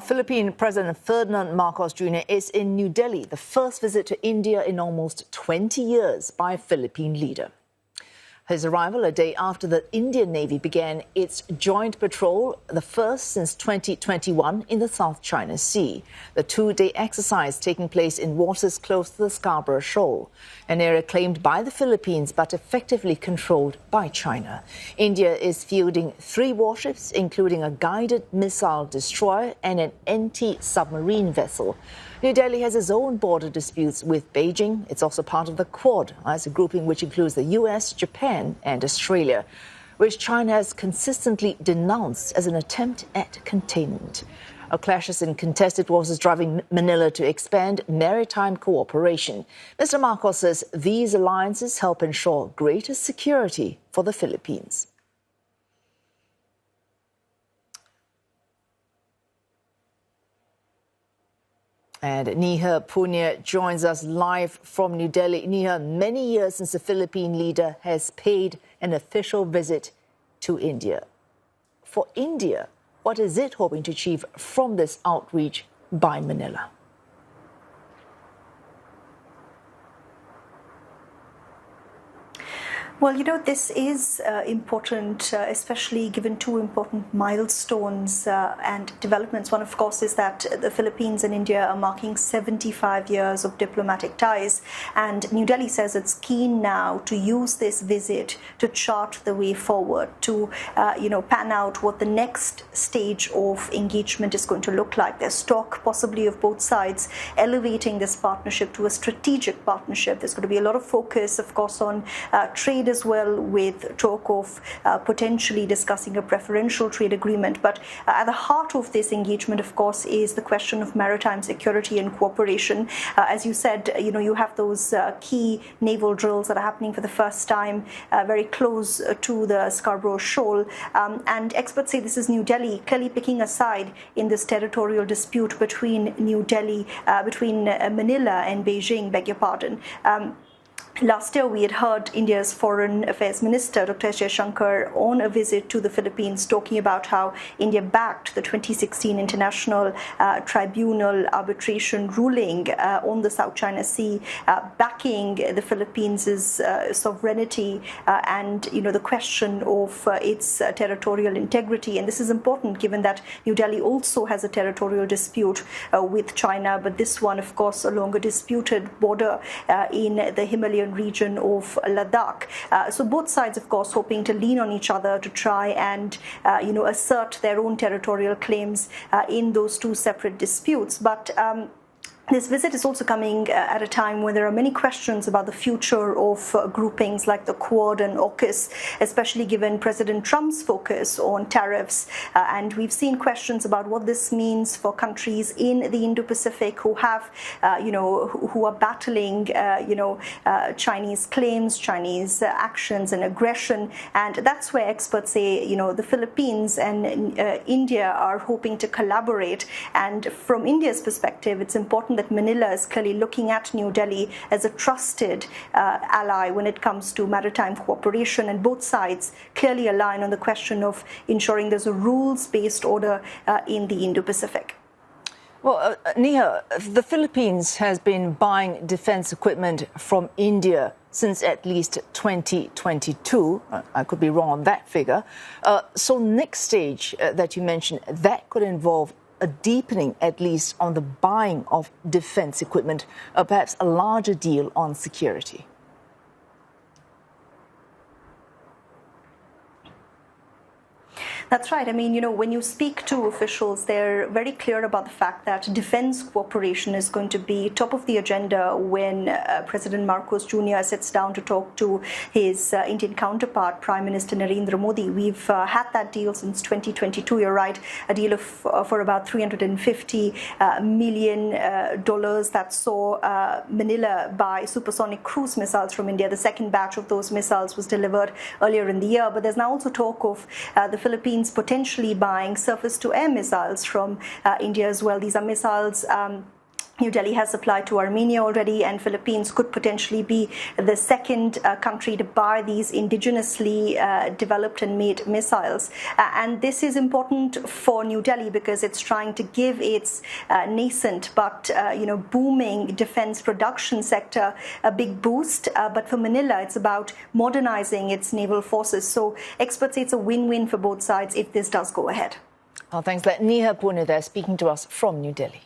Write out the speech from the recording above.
Philippine President Ferdinand Marcos Jr. is in New Delhi, the first visit to India in almost 20 years by a Philippine leader. His arrival a day after the Indian Navy began its joint patrol, the first since 2021 in the South China Sea. The two-day exercise taking place in waters close to the Scarborough Shoal, an area claimed by the Philippines but effectively controlled by China. India is fielding 3 warships, including a guided missile destroyer and an anti-submarine vessel. New Delhi has its own border disputes with Beijing. It's also part of the Quad, as a grouping which includes the US, Japan and Australia, which China has consistently denounced as an attempt at containment. Clashes in contested waters driving Manila to expand maritime cooperation. Mr. Marcos says these alliances help ensure greater security for the Philippines. And Neha Poonia joins us live from New Delhi. Neha, many years since the Philippine leader has paid an official visit to India. For India, what is it hoping to achieve from this outreach by Manila? Well, this is important, especially given 2 important milestones and developments. One, of course, is that the Philippines and India are marking 75 years of diplomatic ties. And New Delhi says it's keen now to use this visit to chart the way forward, to, pan out what the next stage of engagement is going to look like. There's talk possibly of both sides elevating this partnership to a strategic partnership. There's going to be a lot of focus, of course, on trade as well, with talk of potentially discussing a preferential trade agreement. But at the heart of this engagement, of course, is the question of maritime security and cooperation. As you said, you have those key naval drills that are happening for the first time very close to the Scarborough Shoal. And experts say this is New Delhi clearly picking a side in this territorial dispute between Manila and Beijing, beg your pardon. Last year, we had heard India's Foreign Affairs Minister, Dr. S. Jaishankar, on a visit to the Philippines, talking about how India backed the 2016 International Tribunal arbitration ruling on the South China Sea, backing the Philippines' sovereignty and, the question of its territorial integrity. And this is important given that New Delhi also has a territorial dispute with China, but this one, of course, along a disputed border in the Himalayan region of Ladakh. So both sides, of course, hoping to lean on each other to try and, assert their own territorial claims in those 2 separate disputes. But this visit is also coming at a time when there are many questions about the future of groupings like the Quad and AUKUS, especially given President Trump's focus on tariffs. And we've seen questions about what this means for countries in the Indo-Pacific who have, who are battling, Chinese claims, Chinese actions and aggression. And that's where experts say, the Philippines and India are hoping to collaborate. And from India's perspective, it's important that Manila is clearly looking at New Delhi as a trusted ally when it comes to maritime cooperation, and both sides clearly align on the question of ensuring there's a rules-based order in the Indo-Pacific. Well, Neha, the Philippines has been buying defense equipment from India since at least 2022. I could be wrong on that figure. So next stage that you mentioned, that could involve a deepening, at least, on the buying of defense equipment, or perhaps a larger deal on security. That's right. I mean, when you speak to officials, they're very clear about the fact that defense cooperation is going to be top of the agenda when President Marcos Jr. sits down to talk to his Indian counterpart, Prime Minister Narendra Modi. We've had that deal since 2022, you're right, a deal of for about $350 million that saw Manila buy supersonic cruise missiles from India. The second batch of those missiles was delivered earlier in the year, but there's now also talk of the Philippines potentially buying surface-to-air missiles from India as well. These are missiles New Delhi has supplied to Armenia already, and Philippines could potentially be the second country to buy these indigenously developed and made missiles. And this is important for New Delhi because it's trying to give its nascent but booming defense production sector a big boost. But for Manila, it's about modernizing its naval forces. So experts say it's a win-win for both sides if this does go ahead. Well, thanks. Neha Poonia there speaking to us from New Delhi.